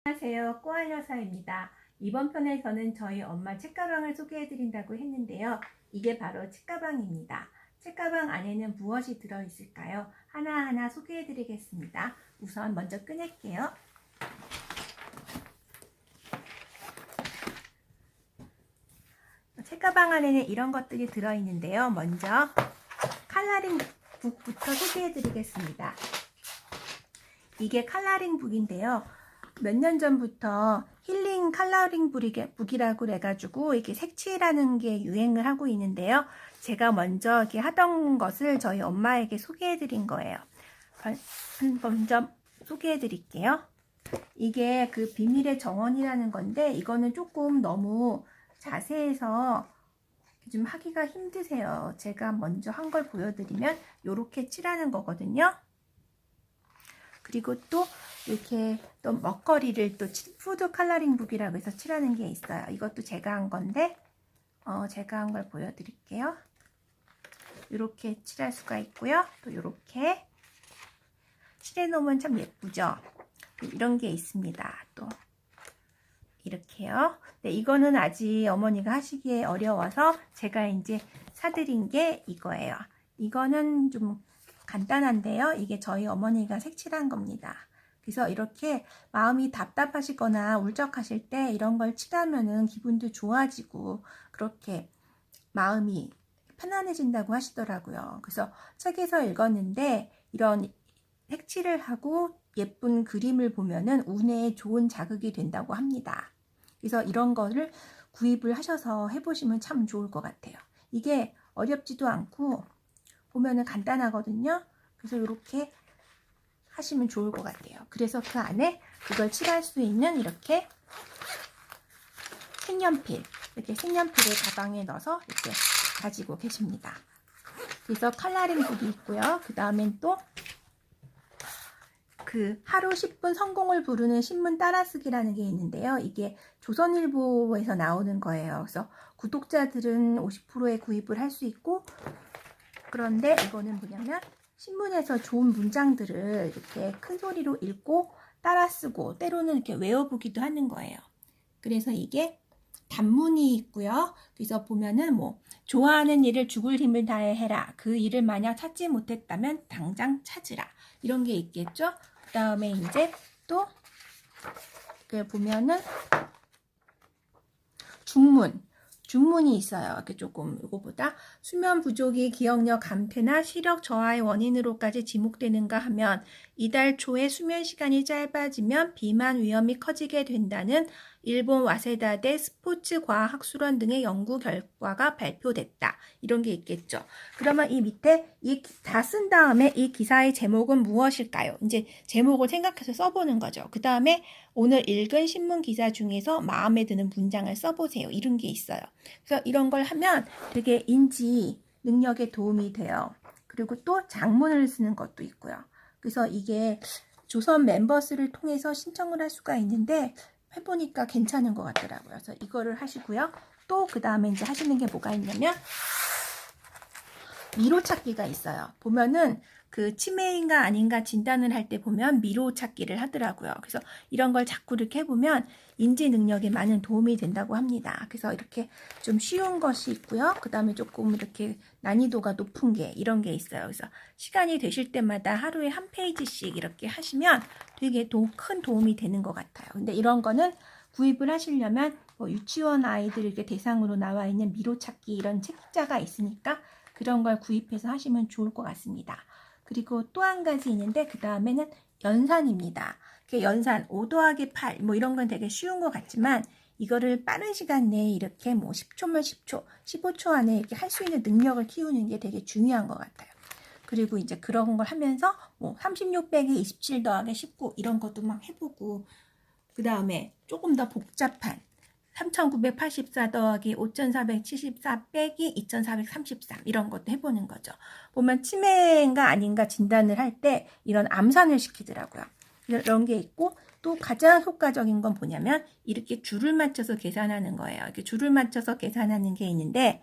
안녕하세요. 꼬알여사입니다. 이번 편에서는 저희 엄마 책가방을 소개해드린다고 했는데요. 이게 바로 책가방입니다. 책가방 안에는 무엇이 들어있을까요? 하나하나 소개해드리겠습니다. 우선 먼저 꺼낼게요. 책가방 안에는 이런 것들이 들어있는데요. 먼저 컬러링 북부터 소개해드리겠습니다. 이게 컬러링 북인데요. 몇 년 전부터 힐링 컬러링 북이라고 해가지고 이렇게 색칠하는 게 유행을 하고 있는데요. 제가 먼저 이렇게 하던 것을 저희 엄마에게 소개해 드린 거예요. 먼저 소개해 드릴게요. 이게 그 비밀의 정원이라는 건데, 이거는 조금 너무 자세해서 좀 하기가 힘드세요. 제가 먼저 한 걸 보여드리면 이렇게 칠하는 거거든요. 그리고 또 이렇게 또 먹거리를 또 푸드 컬러링 북이라고 해서 칠하는 게 있어요. 이것도 제가 한 건데 제가 한 걸 보여드릴게요. 이렇게 칠할 수가 있고요. 또 이렇게 칠해 놓으면 참 예쁘죠. 이런 게 있습니다. 또 이렇게요. 네, 이거는 아직 어머니가 하시기에 어려워서 제가 이제 사드린 게 이거예요. 이거는 좀 간단한데요. 이게 저희 어머니가 색칠한 겁니다. 그래서 이렇게 마음이 답답하시거나 울적하실 때 이런 걸 칠하면은 기분도 좋아지고 그렇게 마음이 편안해진다고 하시더라고요. 그래서 책에서 읽었는데 이런 색칠을 하고 예쁜 그림을 보면은 운에 좋은 자극이 된다고 합니다. 그래서 이런 거를 구입을 하셔서 해보시면 참 좋을 것 같아요. 이게 어렵지도 않고 보면은 간단하거든요. 그래서 이렇게 하시면 좋을 것 같아요. 그래서 그 안에 그걸 칠할 수 있는 이렇게 색연필, 이렇게 색연필을 가방에 넣어서 이렇게 가지고 계십니다. 그래서 컬러링 북이 있고요. 그 다음엔 또 그 하루 10분 성공을 부르는 신문 따라쓰기라는 게 있는데요. 이게 조선일보에서 나오는 거예요. 그래서 구독자들은 50%에 구입을 할 수 있고, 그런데 이거는 뭐냐면 신문에서 좋은 문장들을 이렇게 큰 소리로 읽고 따라 쓰고 때로는 이렇게 외워보기도 하는 거예요. 그래서 이게 단문이 있고요. 그래서 보면은 뭐 좋아하는 일을 죽을 힘을 다해 해라. 그 일을 만약 찾지 못했다면 당장 찾으라. 이런 게 있겠죠. 그 다음에 이제 또 보면은 중문이 있어요. 이렇게 조금 이거보다 수면 부족이 기억력 감퇴나 시력 저하의 원인으로까지 지목되는가 하면 이달 초에 수면 시간이 짧아지면 비만 위험이 커지게 된다는 일본 와세다대 스포츠 과학학술원 등의 연구 결과가 발표됐다. 이런 게 있겠죠. 그러면 이 밑에 다 쓴 다음에 이 기사의 제목은 무엇일까요? 이제 제목을 생각해서 써보는 거죠. 그 다음에 오늘 읽은 신문 기사 중에서 마음에 드는 문장을 써보세요. 이런 게 있어요. 그래서 이런 걸 하면 되게 인지 능력에 도움이 돼요. 그리고 또 장문을 쓰는 것도 있고요. 그래서 이게 조선 멤버스를 통해서 신청을 할 수가 있는데 해보니까 괜찮은 것 같더라고요. 그래서 이거를 하시고요. 또 그 다음에 이제 하시는 게 뭐가 있냐면 미로 찾기가 있어요. 보면은 그 치매인가 아닌가 진단을 할 때 보면 미로 찾기를 하더라고요. 그래서 이런 걸 자꾸 이렇게 해보면 인지 능력에 많은 도움이 된다고 합니다. 그래서 이렇게 좀 쉬운 것이 있고요. 그 다음에 조금 이렇게 난이도가 높은 게 이런 게 있어요. 그래서 시간이 되실 때마다 하루에 한 페이지씩 이렇게 하시면 되게 큰 도움이 되는 것 같아요. 근데 이런 거는 구입을 하시려면 뭐 유치원 아이들 이렇게 대상으로 나와 있는 미로 찾기 이런 책자가 있으니까 그런 걸 구입해서 하시면 좋을 것 같습니다. 그리고 또 한 가지 있는데 그 다음에는 연산입니다. 연산 5 더하기 8 뭐 이런 건 되게 쉬운 것 같지만 이거를 빠른 시간 내에 이렇게 뭐 10초면 10초, 15초 안에 이렇게 할 수 있는 능력을 키우는 게 되게 중요한 것 같아요. 그리고 이제 그런 걸 하면서 뭐 36 빼기 27 더하기 19 이런 것도 막 해보고 그 다음에 조금 더 복잡한 3984 더하기 5474 빼기 2433 이런 것도 해보는 거죠. 보면 치매인가 아닌가 진단을 할 때 이런 암산을 시키더라고요. 이런 게 있고 또 가장 효과적인 건 뭐냐면 이렇게 줄을 맞춰서 계산하는 거예요. 이렇게 줄을 맞춰서 계산하는 게 있는데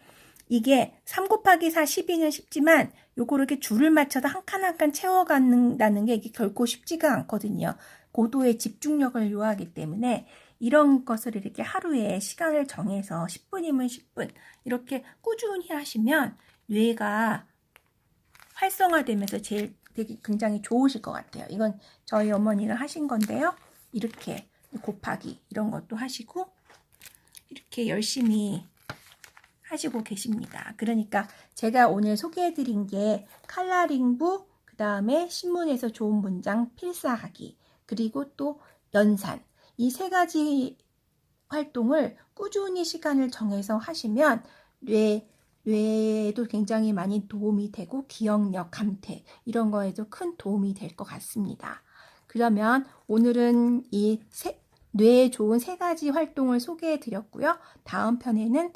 이게 3 곱하기 4 12는 쉽지만 요거 이렇게 줄을 맞춰서 한 칸 한 칸 채워간다는 게 이게 결코 쉽지가 않거든요. 고도의 집중력을 요하기 때문에 이런 것을 이렇게 하루에 시간을 정해서 10분이면 10분 이렇게 꾸준히 하시면 뇌가 활성화되면서 되게 굉장히 좋으실 것 같아요. 이건 저희 어머니가 하신 건데요. 이렇게 곱하기 이런 것도 하시고 이렇게 열심히 하시고 계십니다. 그러니까 제가 오늘 소개해드린 게 칼라링부, 그 다음에 신문에서 좋은 문장 필사하기, 그리고 또 연산, 이 세 가지 활동을 꾸준히 시간을 정해서 하시면 뇌에도 굉장히 많이 도움이 되고 기억력, 감퇴 이런 거에도 큰 도움이 될 것 같습니다. 그러면 오늘은 뇌에 좋은 세 가지 활동을 소개해 드렸고요. 다음 편에는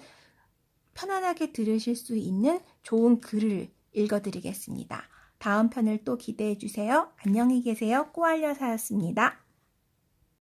편안하게 들으실 수 있는 좋은 글을 읽어드리겠습니다. 다음 편을 또 기대해 주세요. 안녕히 계세요. 꼬알려사였습니다.